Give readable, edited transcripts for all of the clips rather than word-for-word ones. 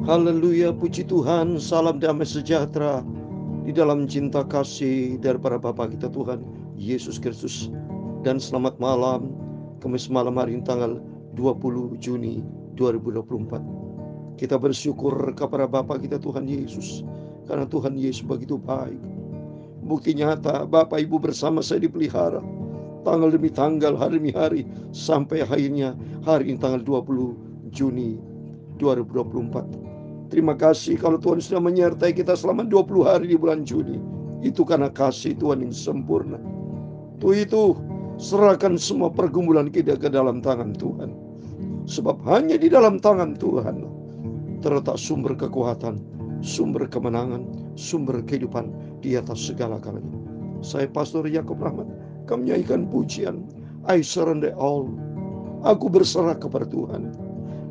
Haleluya, puji Tuhan, salam damai sejahtera di dalam cinta kasih daripada Bapa kita Tuhan Yesus Kristus. Dan selamat malam, Kamis malam hari ini tanggal 20 Juni 2024. Kita bersyukur kepada Bapa kita Tuhan Yesus, karena Tuhan Yesus begitu baik. Bukti nyata, Bapak Ibu bersama saya dipelihara tanggal demi tanggal, hari demi hari, sampai akhirnya hari ini tanggal 20 Juni 2024. Terima kasih kalau Tuhan sudah menyertai kita selama 20 hari di bulan Juni. Itu karena kasih Tuhan yang sempurna. Itu serahkan semua pergumulan kita ke dalam tangan Tuhan. Sebab hanya di dalam tangan Tuhan terletak sumber kekuatan, sumber kemenangan, sumber kehidupan di atas segala-galanya. Saya Pastor Yakub Rahmat, kami nyanyikan pujian I surrender all. Aku berserah kepada Tuhan.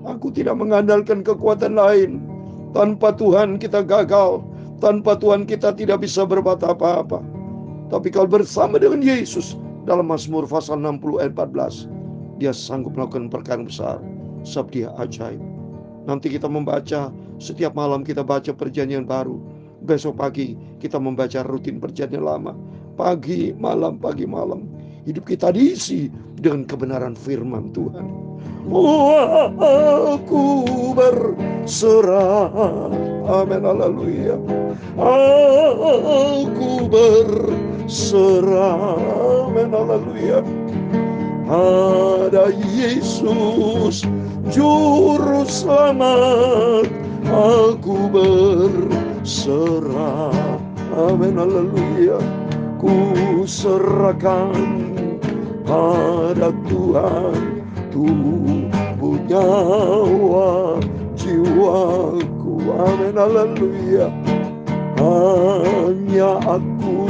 Aku tidak mengandalkan kekuatan lain. Tanpa Tuhan kita gagal. Tanpa Tuhan kita tidak bisa berbuat apa-apa. Tapi kalau bersama dengan Yesus, dalam Mazmur pasal 60 ayat 14, Dia sanggup melakukan perkara besar, sebab Dia ajaib. Nanti kita membaca, setiap malam kita baca perjanjian baru. Besok pagi kita membaca rutin perjanjian lama. Pagi malam. Hidup kita diisi dengan kebenaran firman Tuhan. Aku berserah. Amin, haleluya. Aku berserah. Amin, haleluya. Ada Yesus juru selamat. Aku berserah. Amin, haleluya. Ku serahkan pada Tuhan tubuh, nyawa, jiwaku. Amin, haleluya. Hanya aku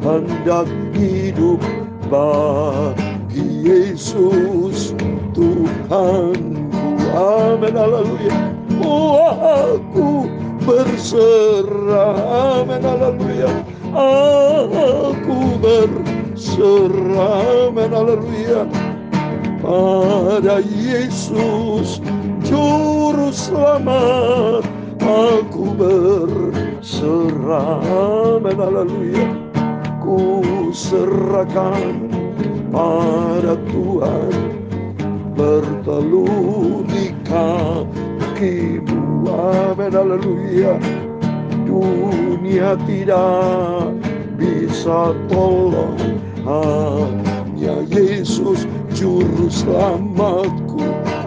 hendak hidup bagi Yesus Tuhanku. Amin, haleluya. Aku berserah. Amin, haleluya. Aku berserah. Amin, haleluya. Pada Yesus juru selamat, aku berserah. Amin, haleluya. Ku serahkan pada Tuhan, berteluh di kakimu. Amin, haleluya. Dunia tidak bisa tolong, hanya Yesus juru selamatku.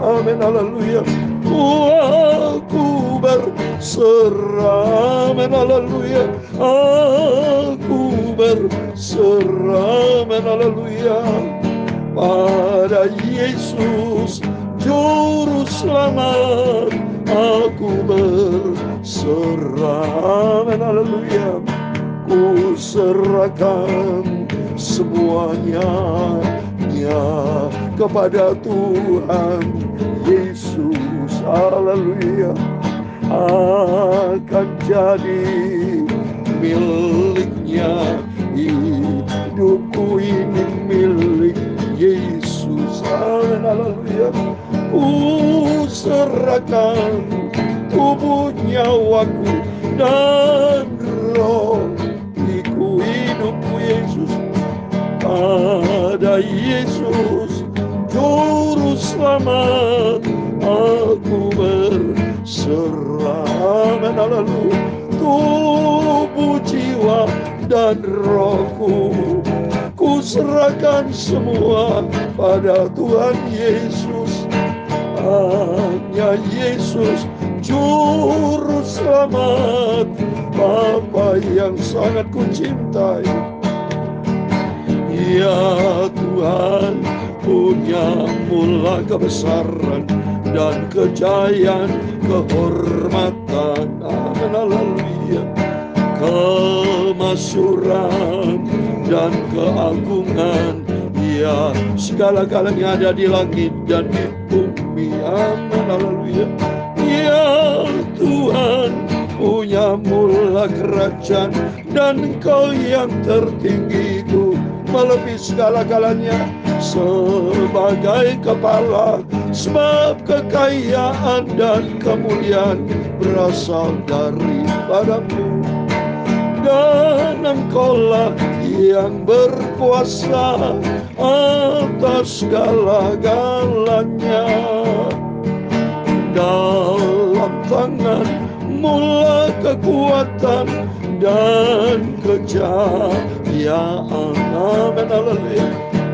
Amin, haleluya. Aku berserah. Amin, haleluya. Aku berserah. Amin, haleluya. Pada Yesus juru selamat, aku berserah. Amin, haleluya. Ku serahkan semuanya kepada Tuhan Yesus. Haleluya. Akan jadi miliknya. Hidupku ini milik Yesus. Amin, haleluya. Ku serahkan tubuh, nyawaku, dan rohiku. Hidupku Yesus. Pada Yesus juru selamat, aku berserah. Amin, haleluya. Tubuh, jiwa, dan rohku, ku serahkan semua pada Tuhan Yesus. Hanya Yesus juru selamat, Bapa yang sangat ku cintai. Ya Tuhan, punya mula kebesaran dan kejayaan, kehormatan. Amin, haleluya. Kemasyuran dan keagungan, ya segala-galanya ada di langit dan di bumi. Amin, haleluya. Ya Tuhan, punya mula kerajaan dan Engkau yang tertinggiku, melebihi segala-galanya. Sebagai kepala sebab kekayaan dan kemuliaan berasal daripadamu. Dan Engkaulah yang berkuasa atas segala-galanya. Dalam tangan-Mu lah kekuatan dan kejayaan. Amin, haleluya.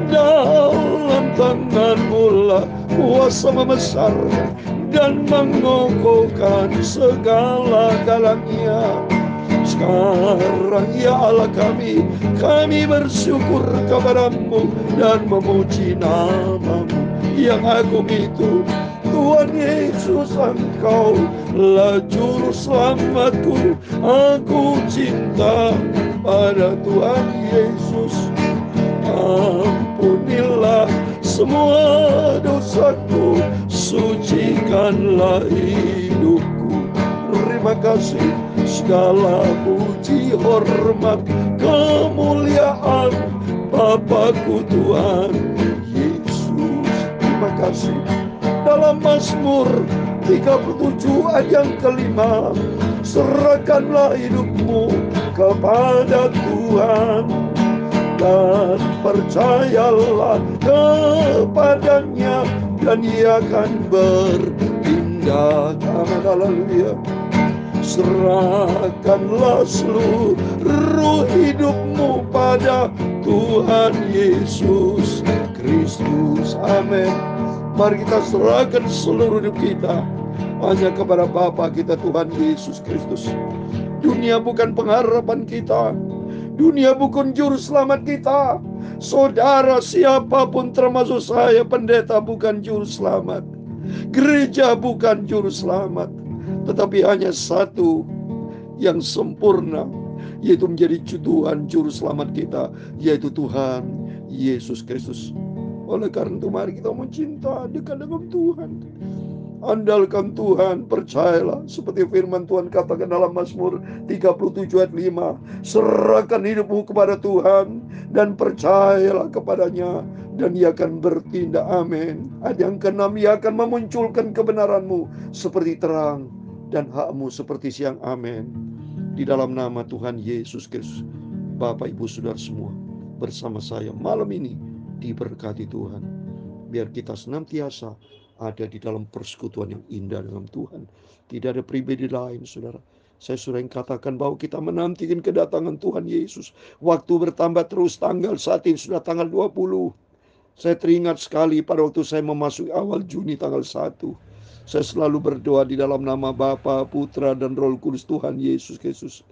Dalam tangan-Mu lah kuasa membesarkan dan mengokohkan segala-galanya. Sekarang ya Allah kami bersyukur kepada-Mu dan memuji nama-Mu yang agung itu. Tuhan Yesus, Engkau lah juru selamatku. Aku cinta pada Tuhan Yesus. Ampunilah semua dosaku, sucikanlah hidupku. Terima kasih. Segala puji, hormat, kemuliaan Bapakku Tuhan Yesus. Terima kasih. Dalam Mazmur 37 ayat yang kelima, serahkanlah hidupmu kepada Tuhan dan percayalah kepadanya dan Ia akan bertindak. Amin, haleluya. Serahkanlah seluruh hidupmu pada Tuhan Yesus Kristus. Amin. Mari kita serahkan seluruh hidup kita hanya kepada Bapa kita Tuhan Yesus Kristus. Dunia bukan pengharapan kita. Dunia bukan juru selamat kita. Saudara siapapun termasuk saya pendeta bukan juru selamat. Gereja bukan juru selamat. Tetapi hanya satu yang sempurna, yaitu menjadi Tuhan juru selamat kita, yaitu Tuhan Yesus Kristus. Oleh karena itu mari kita mencinta dekat dengan Tuhan. Andalkan Tuhan, percayalah seperti firman Tuhan katakan dalam Mazmur 37 ayat 5. Serahkan hidupmu kepada Tuhan dan percayalah kepadanya dan Ia akan bertindak. Amin. Ayat yang ke-6, Ia akan memunculkan kebenaranmu seperti terang dan hakmu seperti siang. Amin. Di dalam nama Tuhan Yesus Kristus, Bapak Ibu Saudara semua bersama saya malam ini diberkati Tuhan. Biar kita senantiasa ada di dalam persekutuan yang indah dengan Tuhan. Tidak ada pribadi lain, saudara. Saya sudah katakan bahwa kita menantikan kedatangan Tuhan Yesus. Waktu bertambah terus, tanggal saat ini sudah tanggal 20. Saya teringat sekali pada waktu saya memasuki awal Juni tanggal 1. Saya selalu berdoa di dalam nama Bapa, Putra, dan Roh Kudus Tuhan Yesus Kristus.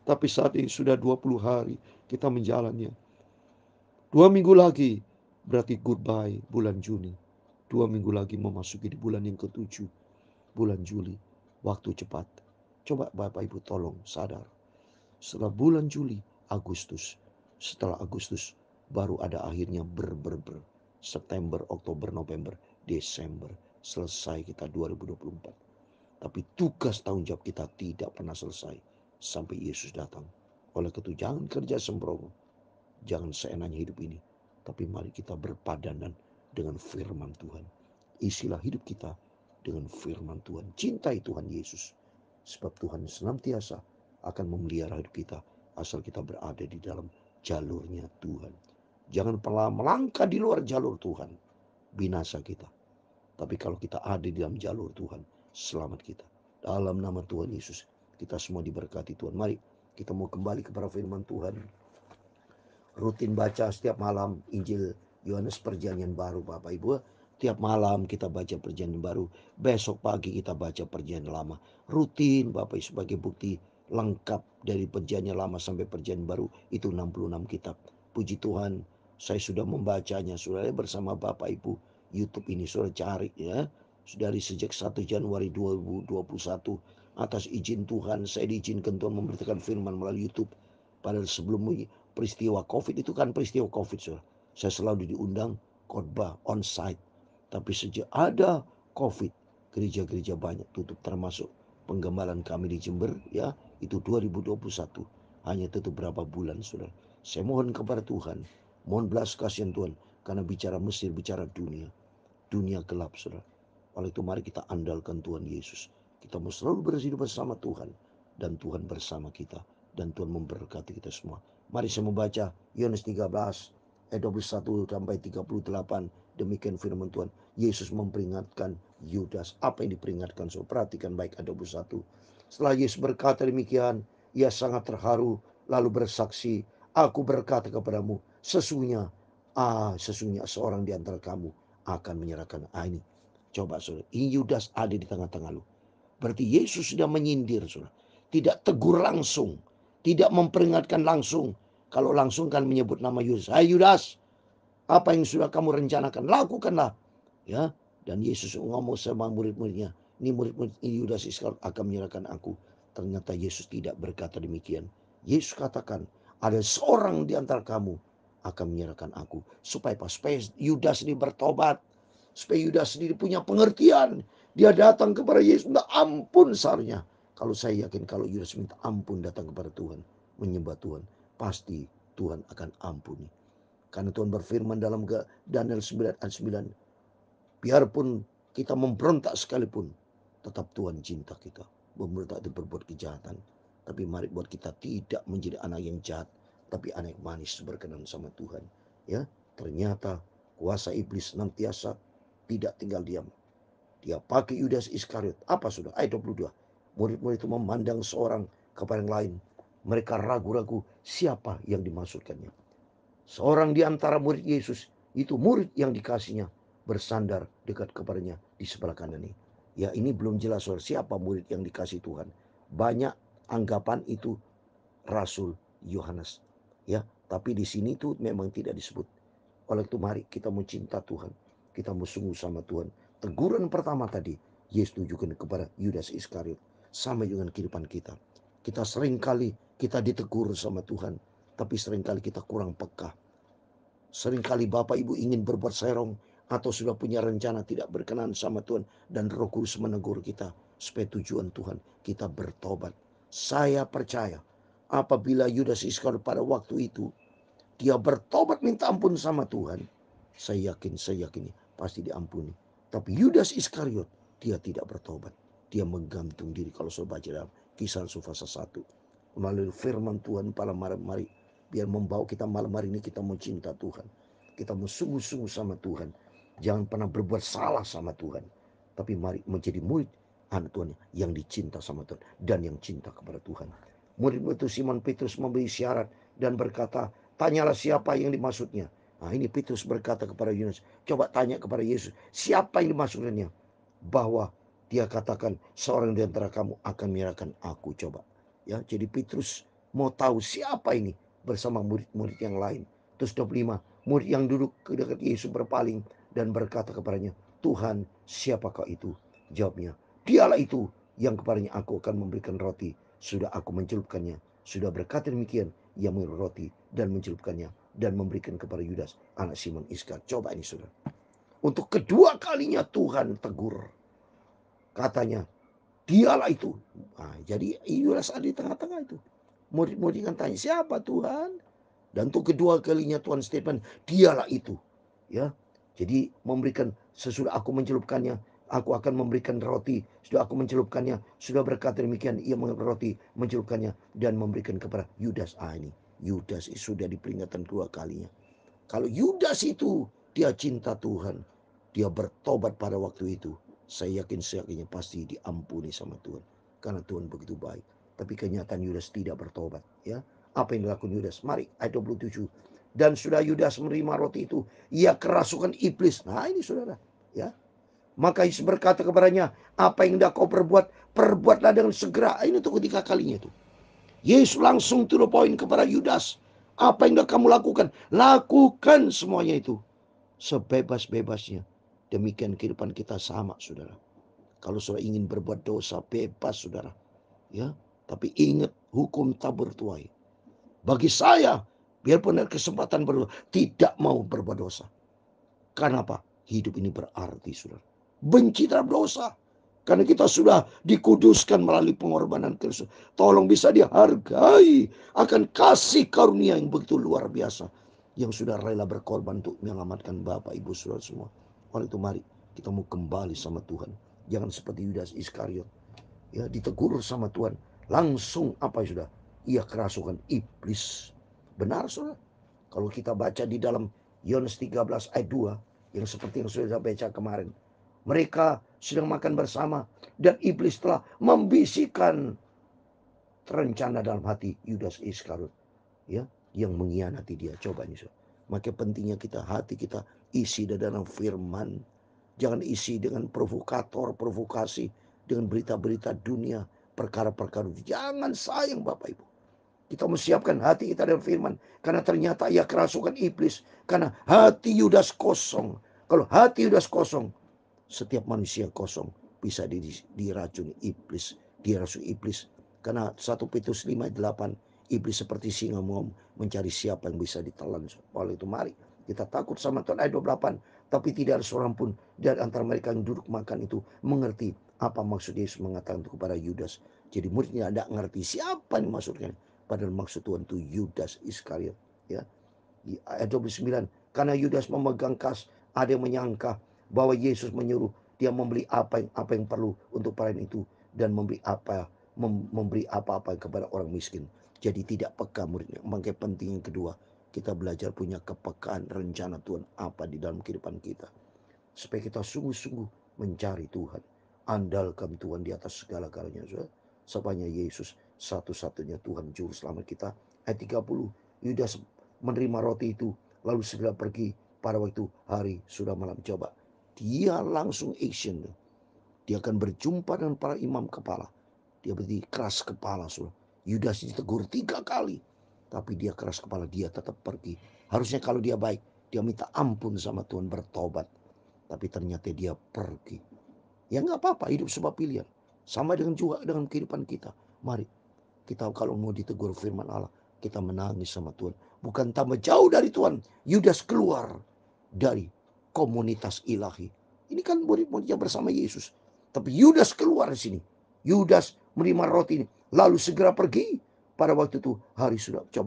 Tapi saat ini sudah 20 hari kita menjalannya. 2 minggu lagi berarti goodbye bulan Juni. 2 minggu lagi memasuki di bulan yang ke-7, bulan Juli. Waktu cepat. Coba Bapak Ibu tolong sadar. Setelah bulan Juli, Agustus. Setelah Agustus baru ada akhirnya September, Oktober, November, Desember. Selesai kita 2024. Tapi tugas tanggung jawab kita tidak pernah selesai sampai Yesus datang. Oleh itu jangan kerja sembrono. Jangan seenaknya hidup ini. Tapi mari kita berpadanan dengan firman Tuhan. Isilah hidup kita dengan firman Tuhan. Cintai Tuhan Yesus. Sebab Tuhan senantiasa akan memelihara hidup kita asal kita berada di dalam jalurnya Tuhan. Jangan pernah melangkah di luar jalur Tuhan. Binasa kita. Tapi kalau kita ada di dalam jalur Tuhan, selamat kita. Dalam nama Tuhan Yesus, kita semua diberkati Tuhan. Mari kita mau kembali kepada firman Tuhan. Rutin baca setiap malam Injil Yohanes Perjanjian Baru, Bapak Ibu. Tiap malam kita baca Perjanjian Baru. Besok pagi kita baca Perjanjian Lama. Rutin Bapak Ibu, sebagai bukti lengkap dari Perjanjian Lama sampai Perjanjian Baru. Itu 66 kitab. Puji Tuhan, saya sudah membacanya. Sudah bersama Bapak Ibu. YouTube ini sudah cari ya. Dari sejak 1 Januari 2021. Atas izin Tuhan, saya diizinkan Tuhan memberitakan firman melalui YouTube. Padahal sebelum peristiwa COVID itu kan peristiwa COVID. Saya selalu diundang khotbah on-site. Tapi sejak ada COVID, gereja-gereja banyak tutup, termasuk penggembalaan kami di Jember ya. Itu 2021. Hanya tutup berapa bulan, saudara. Saya mohon kepada Tuhan, mohon belas kasihan Tuhan, karena bicara Mesir, bicara dunia. Dunia gelap, saudara. Oleh itu mari kita andalkan Tuhan Yesus. Kita mau selalu berhidup bersama Tuhan. Dan Tuhan bersama kita. Dan Tuhan memberkati kita semua. Mari saya membaca Yohanes 13 ayat 21 sampai 38. Demikian firman Tuhan. Yesus memperingatkan Yudas. Apa yang diperingatkan? So, perhatikan baik ayat 21. Setelah Yesus berkata demikian, ia sangat terharu lalu bersaksi, aku berkata kepadamu, sesungguhnya seorang di antara kamu akan menyerahkan. Ini coba saudara, ini Yudas ada di tengah-tengah lu. Berarti Yesus sudah menyindir saudara. Tidak tegur langsung, tidak memperingatkan langsung. Kalau langsung kan menyebut nama Yudas. Hai Yudas, apa yang sudah kamu rencanakan, lakukanlah. Ya, dan Yesus ngomong sama murid-muridnya, ini murid-murid Yudas Iskariot akan menyerahkan aku. Ternyata Yesus tidak berkata demikian. Yesus katakan, ada seorang di antara kamu akan menyerahkan aku. Supaya Yudas ini bertobat. Supaya Yudas sendiri punya pengertian. Dia datang kepada Yesus, minta ampun seharusnya. Kalau saya yakin kalau Yudas minta ampun datang kepada Tuhan, menyembah Tuhan, pasti Tuhan akan ampuni. Karena Tuhan berfirman dalam Daniel 9 ayat 9, biarpun kita memberontak sekalipun, tetap Tuhan cinta kita. Memberontak itu berbuat kejahatan. Tapi mari buat kita tidak menjadi anak yang jahat, tapi anak yang manis berkenan sama Tuhan. Ya, ternyata kuasa iblis senantiasa tidak tinggal diam. Dia pakai Yudas Iskariot. Apa sudah? Ayat 22. Murid-murid itu memandang seorang kepada yang lain. Mereka ragu-ragu siapa yang dimaksudkannya. Seorang di antara murid Yesus, itu murid yang dikasihnya, bersandar dekat kepadanya di sebelah kanan ini. Ya, ini belum jelas siapa murid yang dikasih Tuhan. Banyak anggapan itu Rasul Yohanes. Ya, tapi di sini tuh memang tidak disebut. Oleh itu mari kita mau cinta Tuhan. Kita mau sungguh sama Tuhan. Teguran pertama tadi, Yesus tujukan kepada Yudas Iskariot. Sama dengan kehidupan kita. Kita seringkali kita ditegur sama Tuhan. Tapi seringkali kita kurang peka. Seringkali Bapak Ibu ingin berbuat serong. Atau sudah punya rencana tidak berkenan sama Tuhan. Dan Roh Kudus menegur kita. Supaya tujuan Tuhan kita bertobat. Saya percaya. Apabila Yudas Iskariot pada waktu itu. Dia bertobat minta ampun sama Tuhan. Saya yakin pasti diampuni. Tapi Yudas Iskariot dia tidak bertobat. Dia menggantung diri. Kalau saya baca dalam Kisah Rasul pasal 1. Melalui firman Tuhan pada malam hari. Biar membawa kita malam hari ini kita mau cinta Tuhan. Kita mau sungguh-sungguh sama Tuhan. Jangan pernah berbuat salah sama Tuhan. Tapi mari menjadi murid anak Tuhan yang dicinta sama Tuhan. Dan yang cinta kepada Tuhan. Murid itu Simon Petrus memberi syarat dan berkata, tanyalah siapa yang dimaksudnya. Nah, ini Petrus berkata kepada Yunus, coba tanya kepada Yesus, siapa yang dimaksudnya? Bahwa dia katakan seorang di antara kamu akan menyerahkan aku. Coba. Ya, jadi Petrus mau tahu siapa ini bersama murid-murid yang lain. Terus 25, murid yang duduk ke dekat Yesus berpaling dan berkata kepadanya, Tuhan, siapakah itu? Jawabnya, dialah itu yang kepadanya aku akan memberikan roti. Sudah aku mencelupkannya. Sudah berkata demikian, ia mengambil roti dan mencelupkannya dan memberikan kepada Yudas anak Simon Iskariot. Coba ini saudara. Untuk kedua kalinya Tuhan tegur. Katanya, dialah itu. Nah, jadi Yudas ada di tengah-tengah itu. Murid-murid kan tanya, siapa Tuhan? Dan untuk kedua kalinya Tuhan statement, dialah itu. Ya, jadi memberikan sesudah aku mencelupkannya, aku akan memberikan roti. Sudah aku mencelupkannya, sudah berkata demikian, ia mengambil roti, mencelupkannya dan memberikan kepada Yudas. Ini Yudas sudah diperingatkan dua kalinya. Kalau Yudas itu dia cinta Tuhan, dia bertobat pada waktu itu, saya yakinnya pasti diampuni sama Tuhan. Karena Tuhan begitu baik. Tapi kenyataan Yudas tidak bertobat. Ya, apa yang dilakukan Yudas? Mari ayat 27. Dan sudah Yudas menerima roti itu, ia kerasukan iblis. Nah ini saudara. Ya, maka Yesus berkata kepadanya, apa yang hendak kau perbuat, perbuatlah dengan segera. Ini untuk ketiga kalinya itu. Yesus langsung to the point kepada Yudas. Apa yang hendak kamu lakukan? Lakukan semuanya itu. Sebebas-bebasnya. Demikian kehidupan kita sama saudara. Kalau saudara ingin berbuat dosa, bebas saudara. Ya, tapi ingat hukum tak bertuai. Bagi saya, biarpun ada kesempatan berdosa, tidak mau berbuat dosa. Karena apa? Hidup ini berarti saudara. Benci terhadap dosa. Karena kita sudah dikuduskan melalui pengorbanan Kristus. Tolong bisa dihargai akan kasih karunia yang begitu luar biasa. Yang sudah rela berkorban untuk menyelamatkan Bapak Ibu saudara semua. Oleh itu mari Kita mau kembali sama Tuhan. Jangan seperti Yudas Iskariot. Ya, ditegur sama Tuhan. Langsung apa ya sudah? Ia kerasukan iblis. Benar saudara. Kalau kita baca di dalam Yohanes 13 ayat 2. Yang seperti yang sudah baca kemarin. Mereka sedang makan bersama. Dan iblis telah membisikkan rencana dalam hati Yudas Iskariot. Ya, yang mengkhianati dia. Coba nih saudara. Maka pentingnya kita, hati kita isi dalam firman. Jangan isi dengan provokasi, dengan berita-berita dunia, perkara-perkara. Jangan sayang Bapak Ibu. Kita menyiapkan hati kita dengan firman. Karena ternyata ia kerasukan iblis. Karena hati Yudas kosong. Kalau hati Yudas kosong, setiap manusia kosong bisa diracuni iblis. Diracuni iblis. Karena 1 Petrus 5:8, iblis seperti singa mau mencari siapa yang bisa ditelan. Oleh itu mari kita takut sama Tuhan. Ayat 28. Tapi tidak ada seorang pun dari antara mereka yang duduk makan itu mengerti apa maksud Yesus mengatakan itu kepada Yudas. Jadi muridnya tidak ngerti siapa yang maksudnya. Padahal maksud Tuhan itu Yudas Iskariot. Ya. Ayat 29. Karena Yudas memegang kas, ada yang menyangka bahwa Yesus menyuruh dia membeli apa yang perlu untuk pelayan itu. Dan memberi apa-apa kepada orang miskin. Jadi tidak peka muridnya. Makanya penting yang kedua, kita belajar punya kepekaan rencana Tuhan apa di dalam kehidupan kita. Supaya kita sungguh-sungguh mencari Tuhan. Andalkan Tuhan di atas segala-galanya. Sebabnya Yesus satu-satunya Tuhan Juru Selamat kita. Ayat 30. Yudas menerima roti itu lalu segera pergi pada waktu hari sudah malam. Coba. Dia langsung action. Dia akan berjumpa dengan para imam kepala. Dia berarti keras kepala. Yudas ditegur 3 kali. Tapi dia keras kepala, dia tetap pergi. Harusnya kalau dia baik, dia minta ampun sama Tuhan, bertobat. Tapi ternyata dia pergi. Ya nggak apa-apa, hidup sebab pilihan. Sama dengan juga dengan kehidupan kita. Mari kita kalau mau ditegur firman Allah, kita menangis sama Tuhan. Bukan tambah jauh dari Tuhan. Yudas keluar dari komunitas ilahi. Ini kan murid-muridnya bersama Yesus. Tapi Yudas keluar di sini. Yudas menerima roti ini. Lalu segera pergi. Pada waktu itu hari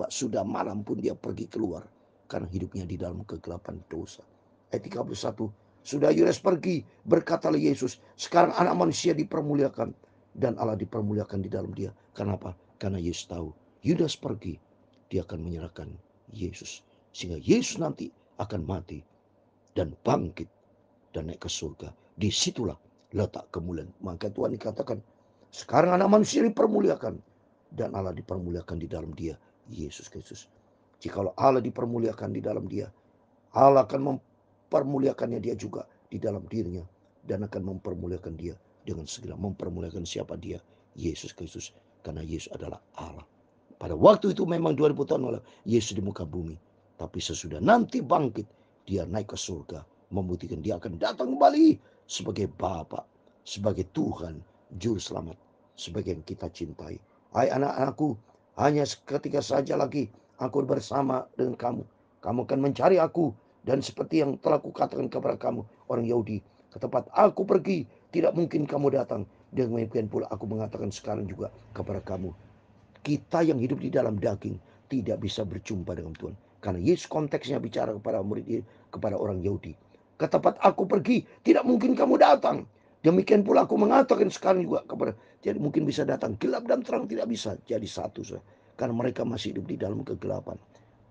sudah malam pun dia pergi keluar. Karena hidupnya di dalam kegelapan dosa. Ayat 31. Sudah Yudas pergi, berkatalah Yesus, sekarang anak manusia dipermuliakan. Dan Allah dipermuliakan di dalam dia. Kenapa? Karena Yesus tahu, Yudas pergi, dia akan menyerahkan Yesus. Sehingga Yesus nanti akan mati dan bangkit dan naik ke surga. Disitulah letak kemuliaan. Maka Tuhan dikatakan, sekarang anak manusia dipermuliakan. Dan Allah dipermuliakan di dalam dia, Yesus Kristus. Jikalau Allah dipermuliakan di dalam dia, Allah akan mempermuliakannya dia juga di dalam dirinya. Dan akan mempermuliakan dia dengan segera. Mempermuliakan siapa dia? Yesus Kristus. Karena Yesus adalah Allah. Pada waktu itu memang 2000 tahun lalu Yesus di muka bumi. Tapi sesudah nanti bangkit, dia naik ke surga. Membuktikan dia akan datang kembali sebagai Bapa, sebagai Tuhan, Juru Selamat, sebagai yang kita cintai. Hai anak-anakku, hanya ketika saja lagi aku bersama dengan kamu. Kamu akan mencari aku. Dan seperti yang telah kukatakan kepada kamu, orang Yahudi, ke tempat aku pergi, tidak mungkin kamu datang. Dan demikian pula aku mengatakan sekarang juga kepada kamu. Kita yang hidup di dalam daging tidak bisa berjumpa dengan Tuhan. Karena Yesus konteksnya bicara kepada murid, kepada orang Yahudi. Ke tempat aku pergi, tidak mungkin kamu datang. Demikian pula aku mengatakan sekarang juga kepada, jadi mungkin bisa datang. Gelap dan terang tidak bisa jadi satu. Karena mereka masih hidup di dalam kegelapan.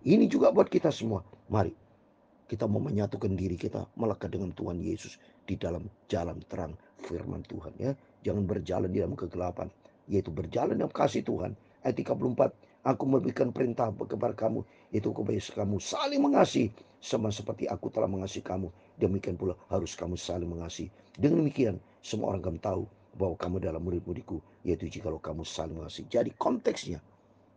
Ini juga buat kita semua. Mari kita mau menyatukan diri kita melekat dengan Tuhan Yesus di dalam jalan terang firman Tuhan. Ya, jangan berjalan di dalam kegelapan, yaitu berjalan dalam kasih Tuhan. Ayat 34, aku memberikan perintah kepada kamu, yaitu supaya kamu saling mengasihi sama seperti aku telah mengasihi kamu. Demikian pula harus kamu saling mengasihi. Dengan demikian semua orang akan tahu bahwa kamu adalah murid-muridku, yaitu jikalau kamu saling mengasihi. Jadi konteksnya,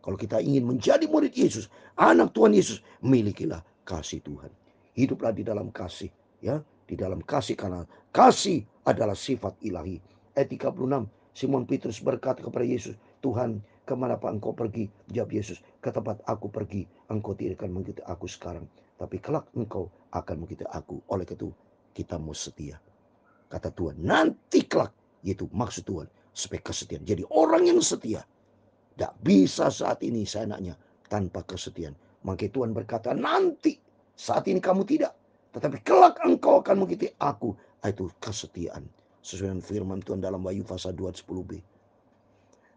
kalau kita ingin menjadi murid Yesus, anak Tuhan Yesus, milikilah kasih Tuhan. Hiduplah di dalam kasih, ya, di dalam kasih, karena kasih adalah sifat ilahi. Ayat 36, Simon Petrus berkata kepada Yesus, Tuhan, kemanapun engkau pergi? Jawab Yesus, ke tempat aku pergi, engkau tidak akan mengikuti aku sekarang, tapi kelak engkau akan mengikuti aku. Oleh itu kita mau setia. Kata Tuhan, nanti kelak, yaitu maksud Tuhan, supaya kesetiaan. Jadi orang yang setia. Tidak bisa saat ini seenaknya tanpa kesetiaan. Maka Tuhan berkata, nanti saat ini kamu tidak. Tetapi kelak engkau akan mengikuti aku. Itu kesetiaan. Sesuai dengan firman Tuhan dalam Wahyu pasal 2 ayat 10b.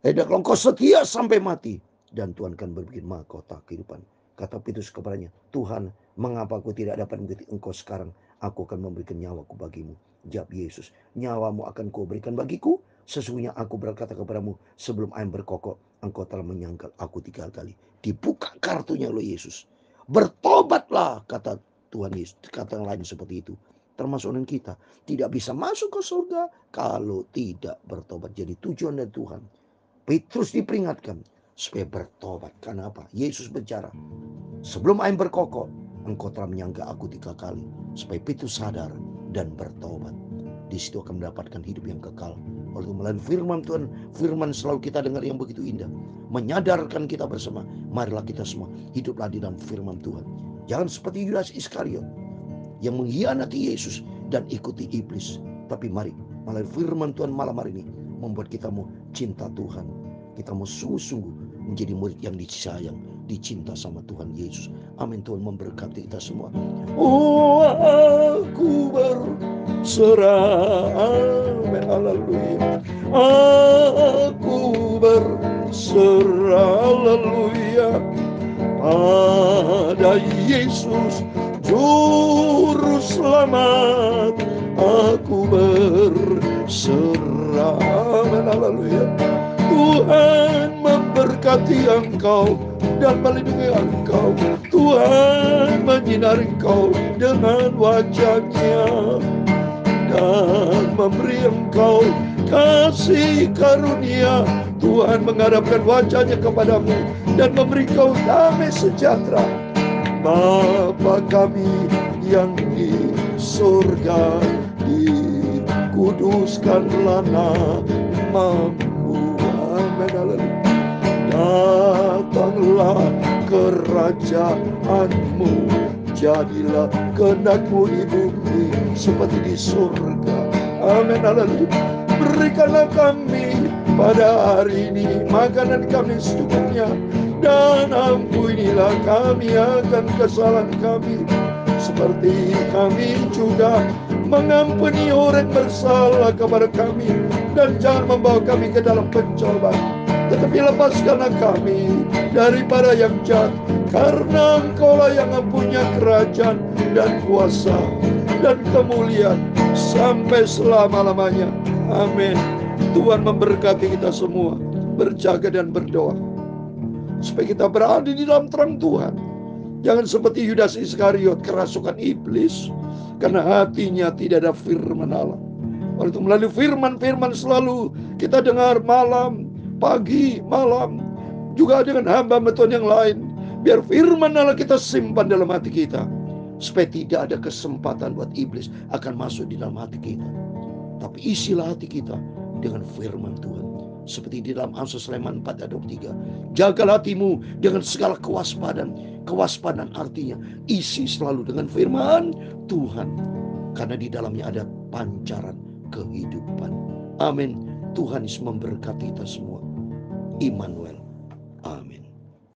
Hendaklah engkau setia sampai mati, dan Tuhan akan berbikin mahkota kehidupan. Kata Petrus kepadanya, Tuhan, mengapa aku tidak dapat mengikuti engkau sekarang? Aku akan memberikan nyawaku bagimu. Jawab Yesus, nyawamu akan kau berikan bagiku? Sesungguhnya aku berkata kepadamu, sebelum ayam berkokok, engkau telah menyangkal aku 3 kali. Dibuka kartunya oleh Yesus. Bertobatlah, kata Tuhan Yesus. Kata yang lain seperti itu. Termasuk dengan kita. Tidak bisa masuk ke surga kalau tidak bertobat. Jadi tujuan dari Tuhan, Petrus diperingatkan supaya bertobat. Karena apa? Yesus bicara, sebelum ayam berkokok, engkau telah menyangka aku 3 kali. Supaya Petrus sadar dan bertobat. Di situ akan mendapatkan hidup yang kekal. Oleh melalui firman Tuhan, firman selalu kita dengar yang begitu indah, menyadarkan kita bersama, marilah kita semua hiduplah di dalam firman Tuhan. Jangan seperti Yudas Iskariot yang mengkhianati Yesus dan ikuti iblis. Tapi mari, melalui firman Tuhan malam hari ini membuat kita mau cinta Tuhan. Kita mau sungguh-sungguh menjadi murid yang disayang, dicinta sama Tuhan Yesus. Amin. Tuhan memberkati kita semua. Oh, aku berserah. Amin. Haleluya. Aku berserah. Haleluya. Pada Yesus Juru Selamat, aku berserah. Amin. Haleluya. Tuhan memberkati engkau dan melindungi engkau. Tuhan menyinari engkau dengan wajah-Nya dan memberi engkau kasih karunia. Tuhan menghadapkan wajah-Nya kepadamu dan memberi engkau damai sejahtera. Bapa kami yang di surga, dikuduskanlah namamu. Amin. Datanglah kerajaanmu, jadilah kehendak-Mu di bumi seperti di surga. Amin. Haleluya. Berikanlah kami pada hari ini makanan kami secukupnya, dan ampunilah kami akan kesalahan kami, seperti kami juga mengampuni orang bersalah kepada kami. Dan jangan membawa kami ke dalam pencobaan, tetapi lepaskanlah kami daripada yang jahat. Karena Engkau-lah yang mempunyai kerajaan dan kuasa dan kemuliaan sampai selama-lamanya. Amin. Tuhan memberkati kita semua. Berjaga dan berdoa supaya kita berada di dalam terang Tuhan. Jangan seperti Yudas Iskariot, kerasukan iblis, karena hatinya tidak ada firman Allah. Oleh itu melalui firman-firman selalu kita dengar malam, pagi, malam, juga dengan hamba Tuhan yang lain. Biar firman Allah kita simpan dalam hati kita, supaya tidak ada kesempatan buat iblis akan masuk di dalam hati kita. Tapi isilah hati kita dengan firman Tuhan. Seperti di dalam Amsal Sulaiman 4 ayat 23. Jagalah hatimu dengan segala kewaspadaan. Kewaspadaan artinya isi selalu dengan firman Tuhan, karena di dalamnya ada pancaran kehidupan. Amin. Tuhan Yesus memberkati kita semua. Immanuel.